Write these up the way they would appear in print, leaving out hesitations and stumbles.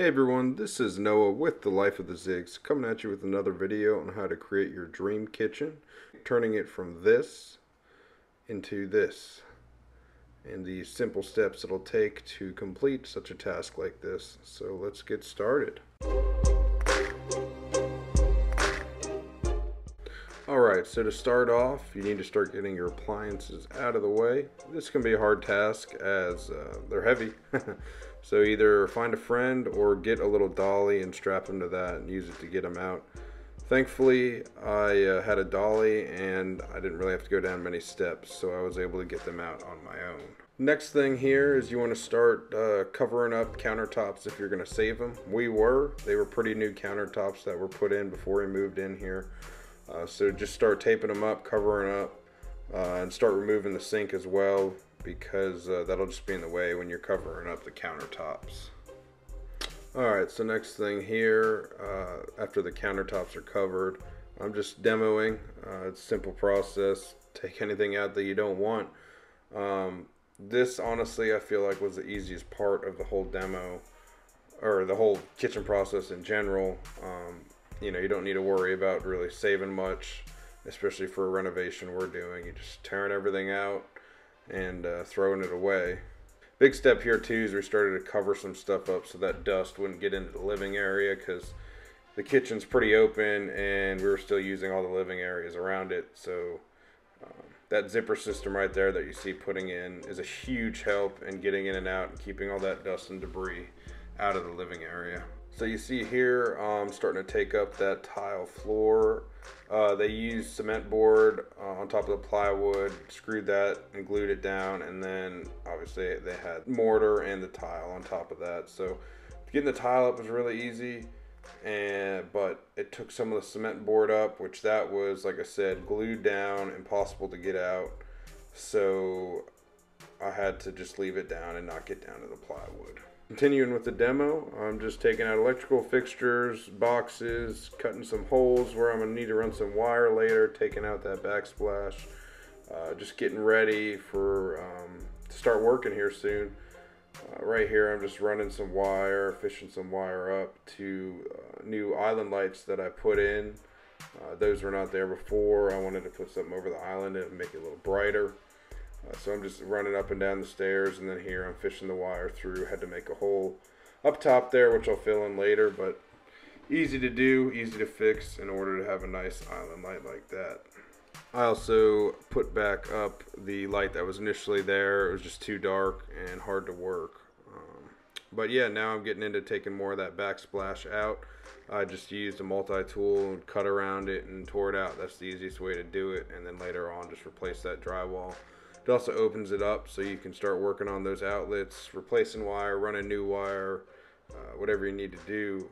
Hey everyone, this is Noah with The Life of the Zigs, coming at you with another video on how to create your dream kitchen, turning it from this into this, and the simple steps it'll take to complete such a task like this. So let's get started. Alright, so to start off, you need to start getting your appliances out of the way. This can be a hard task as they're heavy. So either find a friend or get a little dolly and strap them to that and use it to get them out. Thankfully, I had a dolly and I didn't really have to go down many steps, so I was able to get them out on my own. Next thing here is you want to start covering up countertops if you're going to save them. They were pretty new countertops that were put in before we moved in here. So just start taping them up, covering up, and start removing the sink as well, because that'll just be in the way when you're covering up the countertops. Alright, so next thing here, after the countertops are covered, I'm just demoing. It's a simple process. Take anything out that you don't want. This honestly I feel like was the easiest part of the whole demo, or the whole kitchen process in general. You know, you don't need to worry about really saving much, especially for a renovation we're doing. You're just tearing everything out and throwing it away. Big step here too is we started to cover some stuff up so that dust wouldn't get into the living area, because the kitchen's pretty open and we were still using all the living areas around it. So that zipper system right there that you see putting in is a huge help in getting in and out and keeping all that dust and debris out of the living area. So you see here, starting to take up that tile floor. They used cement board on top of the plywood, screwed that and glued it down, and then obviously they had mortar and the tile on top of that. So getting the tile up was really easy, but it took some of the cement board up, which that was, like I said, glued down, impossible to get out. So I had to just leave it down and not get down to the plywood. Continuing with the demo, I'm just taking out electrical fixtures, boxes, cutting some holes where I'm going to need to run some wire later, taking out that backsplash, just getting ready for to start working here soon. Right here I'm just running some wire, fishing some wire up to new island lights that I put in. Those were not there before. I wanted to put something over the island and make it a little brighter. So I'm just running up and down the stairs, and then here I'm fishing the wire through. Had to make a hole up top there, which I'll fill in later, but easy to do, easy to fix in order to have a nice island light like that. I also put back up the light that was initially there. It was just too dark and hard to work. But yeah, now I'm getting into taking more of that backsplash out. I just used a multi-tool and cut around it and tore it out. That's the easiest way to do it, and then later on just replace that drywall. It also opens it up so you can start working on those outlets, replacing wire, running new wire, whatever you need to do.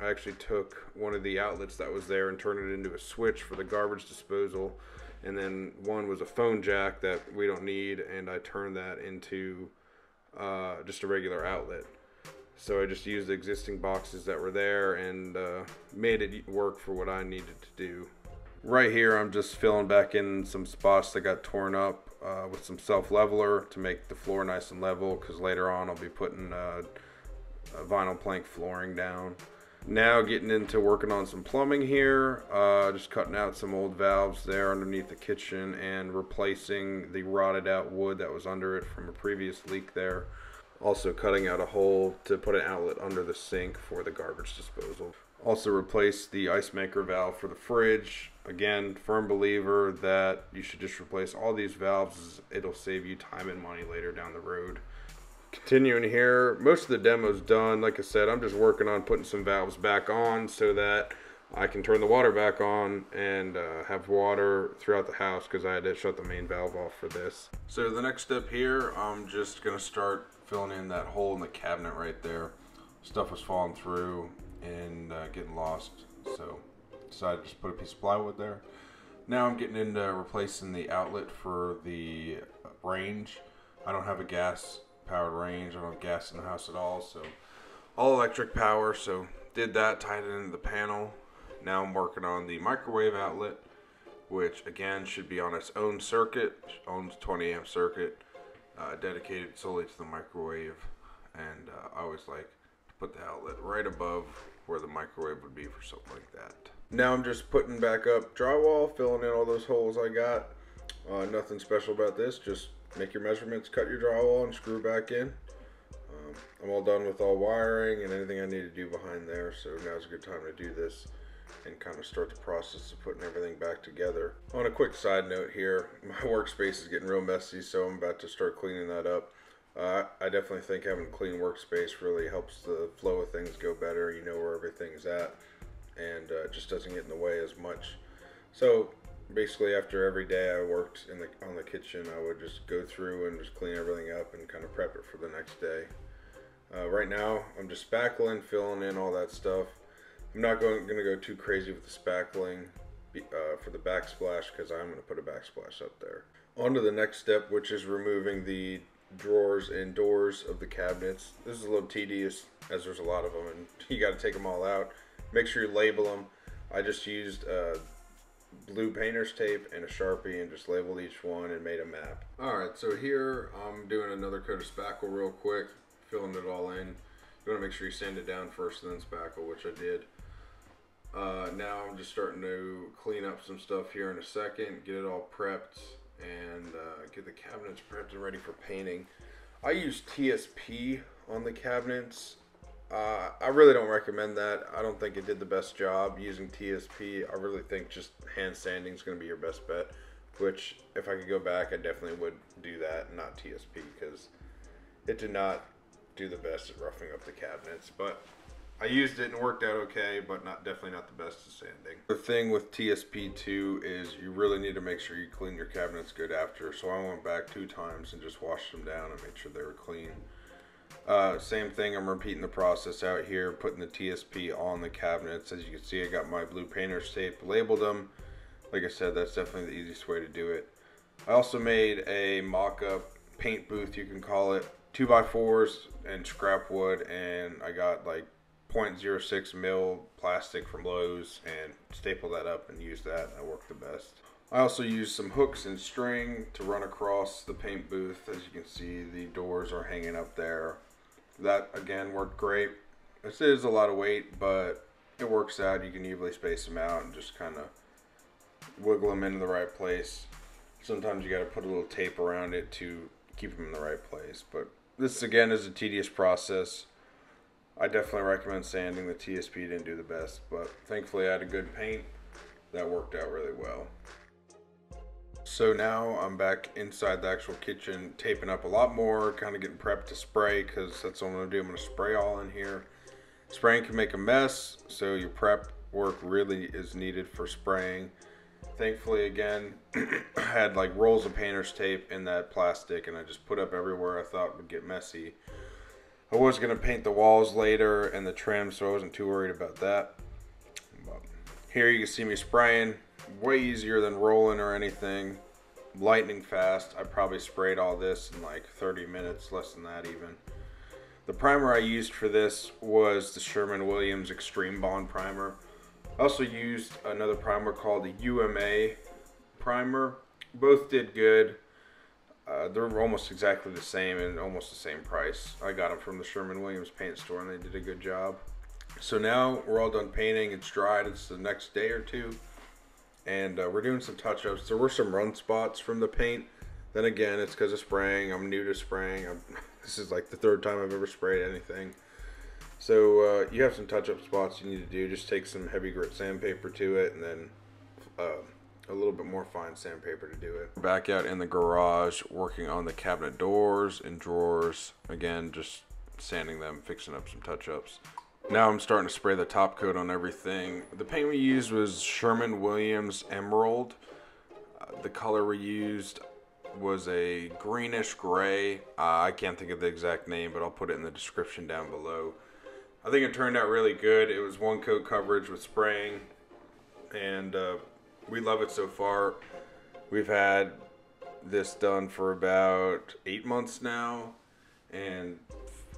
I actually took one of the outlets that was there and turned it into a switch for the garbage disposal, and then one was a phone jack that we don't need, and I turned that into just a regular outlet. So I just used the existing boxes that were there and made it work for what I needed to do. Right here I'm just filling back in some spots that got torn up with some self-leveler to make the floor nice and level, because later on I'll be putting a vinyl plank flooring down. Now getting into working on some plumbing here, just cutting out some old valves there underneath the kitchen and replacing the rotted out wood that was under it from a previous leak there. Also cutting out a hole to put an outlet under the sink for the garbage disposal. Also replaced the ice maker valve for the fridge. Again, firm believer that you should just replace all these valves. It'll save you time and money later down the road. Continuing here, most of the demo's done. Like I said, I'm just working on putting some valves back on so that I can turn the water back on and have water throughout the house, because I had to shut the main valve off for this. So the next step here, I'm just going to start filling in that hole in the cabinet right there. Stuff was falling through and getting lost, so decided to just put a piece of plywood there. Now I'm getting into replacing the outlet for the range. I don't have a gas powered range. I don't have gas in the house at all, so all electric power. So did that, tied it into the panel. Now I'm working on the microwave outlet, which again should be on its own circuit, owns 20 amp circuit, dedicated solely to the microwave. And I always like put the outlet right above where the microwave would be for something like that. Now I'm just putting back up drywall, filling in all those holes I got. Nothing special about this, just make your measurements, cut your drywall, and screw back in. I'm all done with all wiring and anything I need to do behind there, so now's a good time to do this and kind of start the process of putting everything back together. On a quick side note here, my workspace is getting real messy, so I'm about to start cleaning that up. I definitely think having a clean workspace really helps the flow of things go better. You know where everything's at, and it just doesn't get in the way as much. So basically, after every day I worked on the kitchen, I would just go through and just clean everything up and kind of prep it for the next day. Right now, I'm just spackling, filling in all that stuff. I'm not going to go too crazy with the spackling for the backsplash, because I'm going to put a backsplash up there. On to the next step, which is removing the drawers and doors of the cabinets. This is a little tedious, as there's a lot of them, and you got to take them all out. Make sure you label them. I just used blue painter's tape and a Sharpie and just labeled each one and made a map. Alright, so here I'm doing another coat of spackle real quick, filling it all in. You want to make sure you sand it down first and then spackle, which I did. Now I'm just starting to clean up some stuff here in a second, get it all prepped, and get the cabinets prepped and ready for painting. I use TSP on the cabinets. I really don't recommend that. I don't think it did the best job using TSP. I really think just hand sanding is going to be your best bet, which if I could go back, I definitely would do that, not TSP, because it did not do the best at roughing up the cabinets. But I used it and it worked out okay, but definitely not the best at sanding. The thing with TSP too is you really need to make sure you clean your cabinets good after. So I went back 2 times and just washed them down and made sure they were clean. Same thing, I'm repeating the process out here, putting the TSP on the cabinets. As you can see, I got my blue painter's tape, labeled them. Like I said, that's definitely the easiest way to do it. I also made a mock-up paint booth, you can call it, 2x4s and scrap wood, and I got like 0.06 mil plastic from Lowe's and stapled that up and used that, and that worked the best. I also used some hooks and string to run across the paint booth. As you can see, the doors are hanging up there. That again worked great. This is a lot of weight, but it works out. You can evenly space them out and just kind of wiggle them into the right place. Sometimes you got to put a little tape around it to keep them in the right place, but this again is a tedious process. I definitely recommend sanding. The TSP didn't do the best, but thankfully I had a good paint that worked out really well. So now I'm back inside the actual kitchen, taping up a lot more, kind of getting prepped to spray, because that's what I'm going to do. I'm going to spray all in here. Spraying can make a mess, so your prep work really is needed for spraying. Thankfully, again, I had like rolls of painter's tape in that plastic, and I just put up everywhere I thought would get messy. I was going to paint the walls later and the trim, so I wasn't too worried about that. But here you can see me spraying. Way easier than rolling or anything. Lightning fast. I probably sprayed all this in like 30 minutes, less than that even. The primer I used for this was the Sherwin-Williams Extreme Bond primer. I also used another primer called the UMA primer. Both did good. They're almost exactly the same and almost the same price. I got them from the Sherwin-Williams paint store and they did a good job. So now we're all done painting. It's dried. It's the next day or two. And we're doing some touch-ups. There were some run spots from the paint. Then again, it's because of spraying. I'm new to spraying. This is like the 3rd time I've ever sprayed anything. So you have some touch-up spots you need to do. Just take some heavy grit sandpaper to it, and then a little bit more fine sandpaper to do it. Back out in the garage working on the cabinet doors and drawers. Again, just sanding them, fixing up some touch-ups. Now I'm starting to spray the top coat on everything. The paint we used was Sherwin-Williams Emerald. The color we used was a greenish gray. I can't think of the exact name, but I'll put it in the description down below. I think it turned out really good. It was 1 coat coverage with spraying, and we love it so far. We've had this done for about 8 months now, and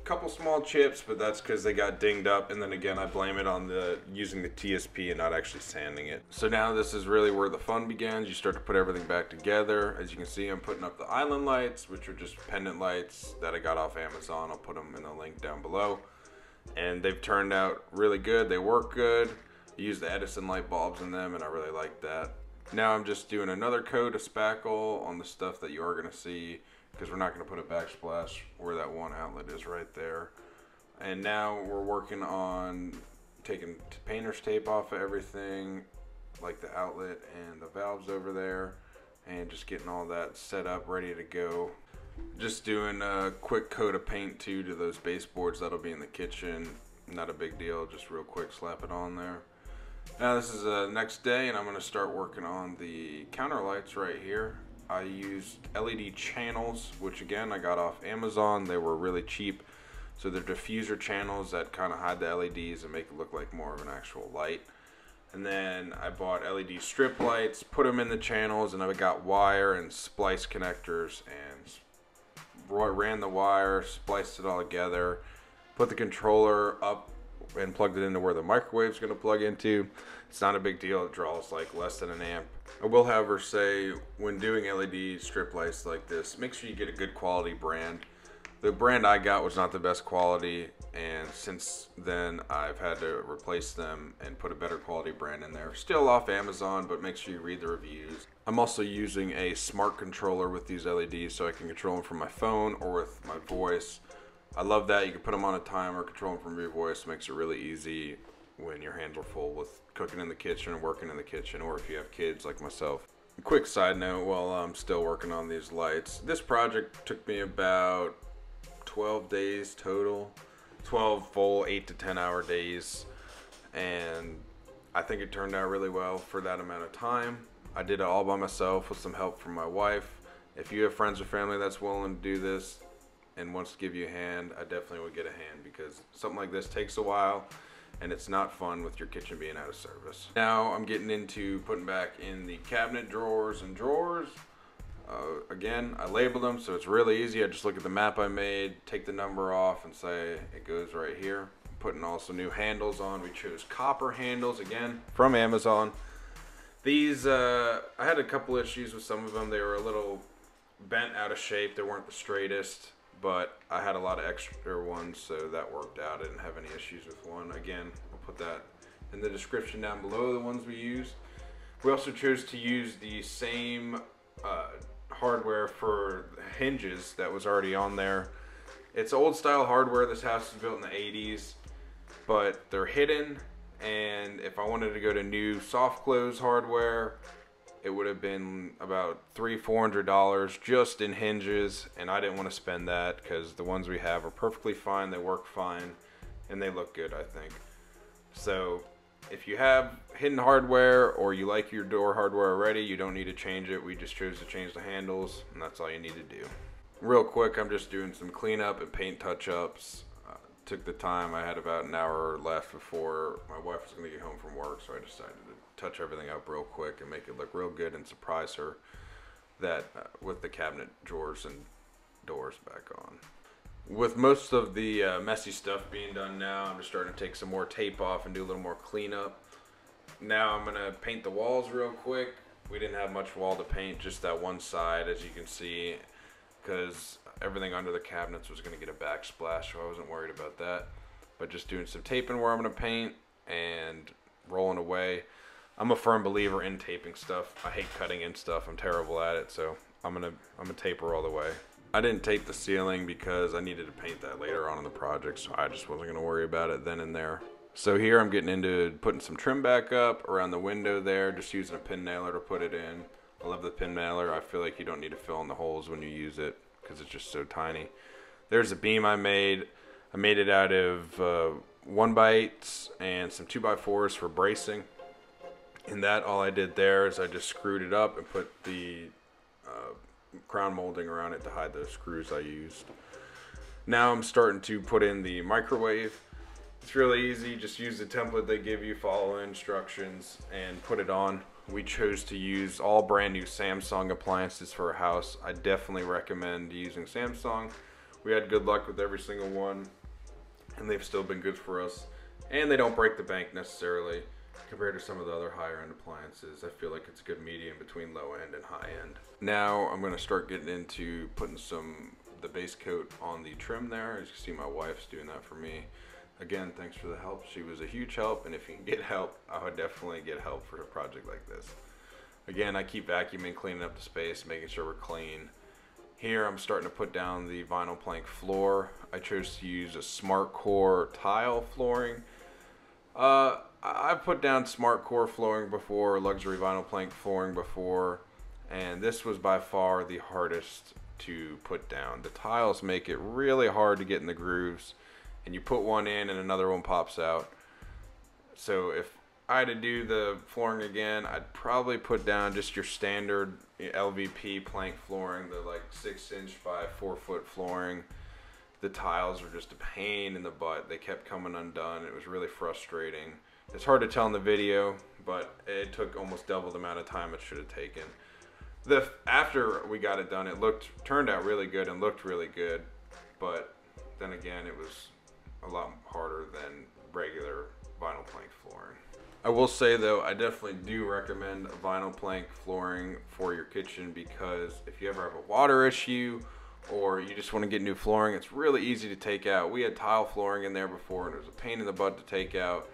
couple small chips, but that's because they got dinged up, and then again I blame it on using the TSP and not actually sanding it. So now this is really where the fun begins. You start to put everything back together. As you can see, I'm putting up the island lights, which are just pendant lights that I got off Amazon. I'll put them in the link down below. and they've turned out really good. They work good. I use the Edison light bulbs in them, and I really like that. Now I'm just doing another coat of spackle on the stuff that you are going to see, because we're not going to put a backsplash where that one outlet is right there. And now we're working on taking painter's tape off of everything, like the outlet and the valves over there, and just getting all that set up, ready to go. Just doing a quick coat of paint too to those baseboards that'll be in the kitchen. Not a big deal, just real quick slap it on there. Now this is the next day, and I'm going to start working on the counter lights right here. I used LED channels, which again I got off Amazon. They were really cheap. So they're diffuser channels that kind of hide the LEDs and make it look like more of an actual light. And then I bought LED strip lights, put them in the channels, and I got wire and splice connectors and ran the wire, spliced it all together, put the controller up and plugged it into where the microwave's going to plug into. It's not a big deal. It draws like less than an amp. I will, however, say when doing LED strip lights like this, make sure you get a good quality brand. The brand I got was not the best quality, and since then I've had to replace them and put a better quality brand in there. Still off Amazon, but make sure you read the reviews. I'm also using a smart controller with these LEDs, so I can control them from my phone or with my voice. I love that. You can put them on a timer, control them from your voice. It makes it really easy when your hands are full with cooking in the kitchen or working in the kitchen, or if you have kids like myself. A quick side note while I'm still working on these lights. This project took me about 12 days total. 12 full 8 to 10 hour days, and I think it turned out really well for that amount of time. I did it all by myself with some help from my wife. If you have friends or family that's willing to do this and wants to give you a hand, I definitely would get a hand, because something like this takes a while and it's not fun with your kitchen being out of service. Now I'm getting into putting back in the cabinet drawers and drawers. Again, I labeled them, so it's really easy. I just look at the map I made, take the number off, and say it goes right here. Putting also new handles on. We chose copper handles, again, from Amazon. These, I had a couple issues with some of them. They were a little bent out of shape. They weren't the straightest, but I had a lot of extra ones, so that worked out. I didn't have any issues with one. Again, I'll put that in the description down below, the ones we used. We also chose to use the same hardware for hinges that was already on there. It's old style hardware. This house was built in the 80s, but they're hidden, and if I wanted to go to new soft close hardware, it would have been about $300–400 just in hinges, and I didn't want to spend that because the ones we have are perfectly fine, they work fine, and they look good, I think. So if you have hidden hardware or you like your door hardware already, you don't need to change it. We just chose to change the handles, and that's all you need to do. Real quick, I'm just doing some cleanup and paint touch-ups. Took the time. I had about an hour left before my wife was going to get home from work, so I decided to touch everything up real quick and make it look real good and surprise her that with the cabinet drawers and doors back on. With most of the messy stuff being done now, I'm just starting to take some more tape off and do a little more cleanup. Now I'm going to paint the walls real quick. We didn't have much wall to paint, just that one side, as you can see, because everything under the cabinets was going to get a backsplash, so I wasn't worried about that. But just doing some taping where I'm going to paint and rolling away. I'm a firm believer in taping stuff. I hate cutting in stuff. I'm terrible at it, so I'm gonna taper all the way. I didn't tape the ceiling because I needed to paint that later on in the project, so I just wasn't gonna worry about it then and there. So here I'm getting into putting some trim back up around the window there, just using a pin nailer to put it in. I love the pin nailer. I feel like you don't need to fill in the holes when you use it because it's just so tiny. There's a beam I made. I made it out of 1x8s and some 2x4s for bracing. And that, all I did there is I just screwed it up and put the crown molding around it to hide the screws I used. Now I'm starting to put in the microwave. It's really easy. Just use the template they give you, follow instructions, and put it on. We chose to use all brand new Samsung appliances for a house. I definitely recommend using Samsung. We had good luck with every single one, and they've still been good for us. And they don't break the bank necessarily compared to some of the other higher end appliances. I feel like it's a good medium between low end and high end. Now I'm going to start getting into putting the base coat on the trim there. As you can see, my wife's doing that for me. again, thanks for the help. She was a huge help, and if you can get help, I would definitely get help for a project like this. Again, I keep vacuuming, cleaning up the space, making sure we're clean. Here I'm starting to put down the vinyl plank floor. I chose to use a Smart Core tile flooring. I've put down Smart Core flooring before, luxury vinyl plank flooring before, and this was by far the hardest to put down. The tiles make it really hard to get in the grooves, and you put one in and another one pops out. So if I had to do the flooring again, I'd probably put down just your standard LVP plank flooring, the like 6-inch by 4-foot flooring. The tiles were just a pain in the butt. They kept coming undone. It was really frustrating. It's hard to tell in the video, but it took almost double the amount of time it should have taken. After we got it done, it turned out really good and looked really good, but then again, it was a lot harder than regular vinyl plank flooring. I will say though, I definitely do recommend vinyl plank flooring for your kitchen, because if you ever have a water issue or you just want to get new flooring, it's really easy to take out. We had tile flooring in there before and it was a pain in the butt to take out.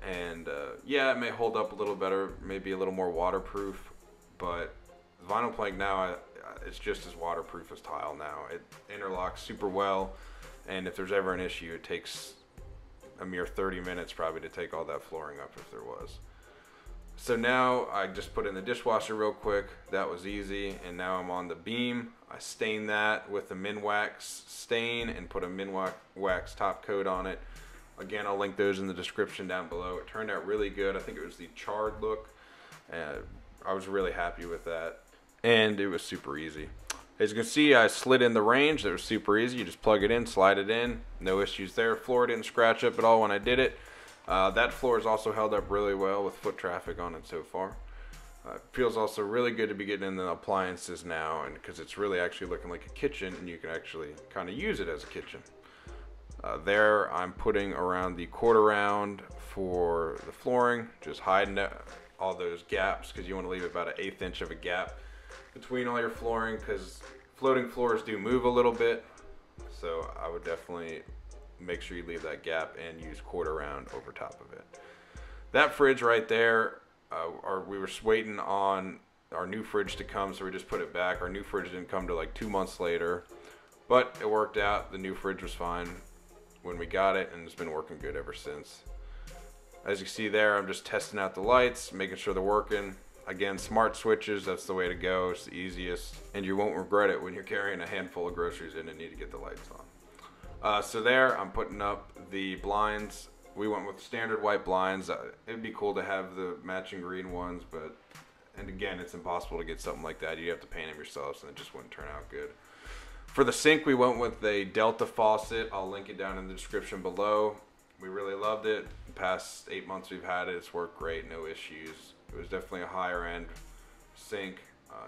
And yeah, it may hold up a little better, maybe a little more waterproof, but vinyl plank now, it's just as waterproof as tile now. It interlocks super well, and if there's ever an issue, it takes a mere 30 minutes probably to take all that flooring up if there was. So now I just put in the dishwasher real quick. That was easy. And now I'm on the beam. I stained that with the Minwax stain and put a Minwax top coat on it. Again, I'll link those in the description down below. It turned out really good. I think it was the charred look. I was really happy with that. And it was super easy. As you can see, I slid in the range. That was super easy. You just plug it in, slide it in. No issues there. Floor didn't scratch up at all when I did it. That floor has also held up really well with foot traffic on it so far. It feels also really good to be getting in the appliances now, and because it's really actually looking like a kitchen, and you can actually kind of use it as a kitchen. There I'm putting around the quarter round for the flooring, just hiding all those gaps, because you want to leave about an 1/8 inch of a gap between all your flooring, because floating floors do move a little bit. So I would definitely make sure you leave that gap and use quarter round over top of it. That fridge right there, we were waiting on our new fridge to come, so we just put it back. Our new fridge didn't come till like 2 months later, but it worked out. The new fridge was fine when we got it, and it's been working good ever since. As you see there, I'm just testing out the lights, making sure they're working. Again, smart switches, that's the way to go. It's the easiest, and you won't regret it when you're carrying a handful of groceries in and need to get the lights on. So there, I'm putting up the blinds. We went with standard white blinds. It'd be cool to have the matching green ones, but, and again, it's impossible to get something like that. You have to paint them yourselves, and it just wouldn't turn out good. For the sink, we went with a Delta faucet. I'll link it down in the description below. We really loved it. The past 8 months we've had it, it's worked great, no issues. It was definitely a higher end sink,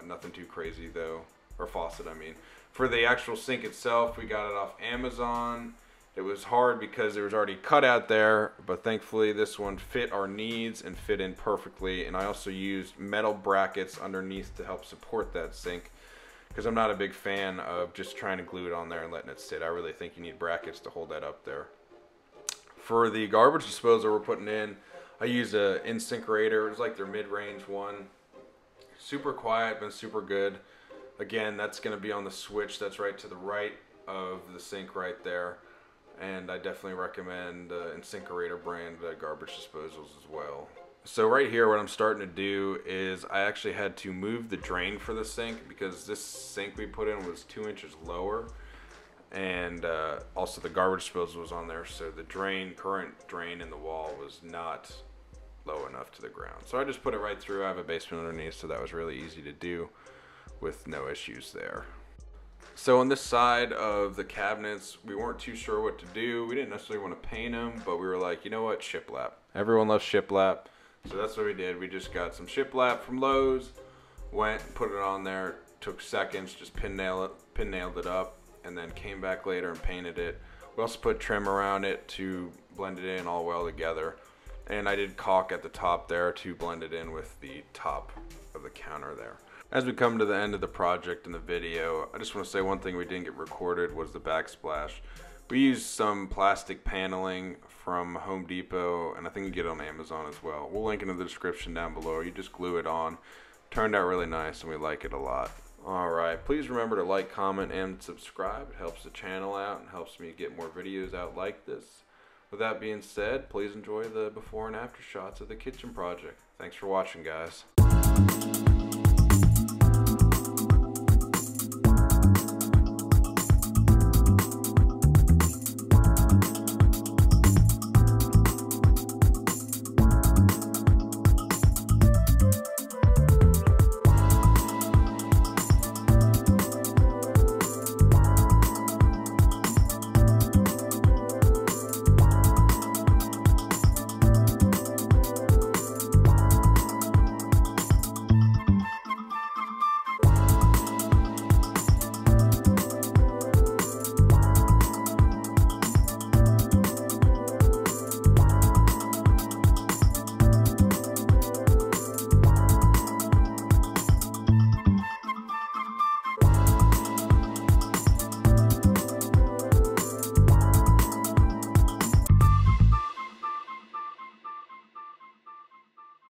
nothing too crazy though, or faucet I mean. For the actual sink itself, we got it off Amazon. It was hard because it was already cut out there, but thankfully this one fit our needs and fit in perfectly. And I also used metal brackets underneath to help support that sink, because I'm not a big fan of just trying to glue it on there and letting it sit. I really think you need brackets to hold that up there. For the garbage disposal we're putting in, I used an InSinkerator. It was like their mid-range one. Super quiet, been super good. Again, that's going to be on the switch that's right to the right of the sink right there. And I definitely recommend InSinkerator brand garbage disposals as well. So right here, what I'm starting to do is I actually had to move the drain for the sink, because this sink we put in was 2 inches lower. And also the garbage disposal was on there, so the current drain in the wall was not low enough to the ground. So I just put it right through. I have a basement underneath, so that was really easy to do with no issues there. So on this side of the cabinets, we weren't too sure what to do. We didn't necessarily want to paint them, but we were like, you know what, shiplap. Everyone loves shiplap, so that's what we did. We just got some shiplap from Lowe's, went, put it on there, took seconds, just pin nailed it up, and then came back later and painted it. We also put trim around it to blend it in all well together. And I did caulk at the top there to blend it in with the top of the counter there. As we come to the end of the project in the video, I just want to say one thing we didn't get recorded was the backsplash. We use some plastic paneling from Home Depot, and I think you can get it on Amazon as well. We'll link it in the description down below. You just glue it on. Turned out really nice, and we like it a lot. Alright, please remember to like, comment, and subscribe. It helps the channel out and helps me get more videos out like this. With that being said, please enjoy the before and after shots of the kitchen project. Thanks for watching, guys.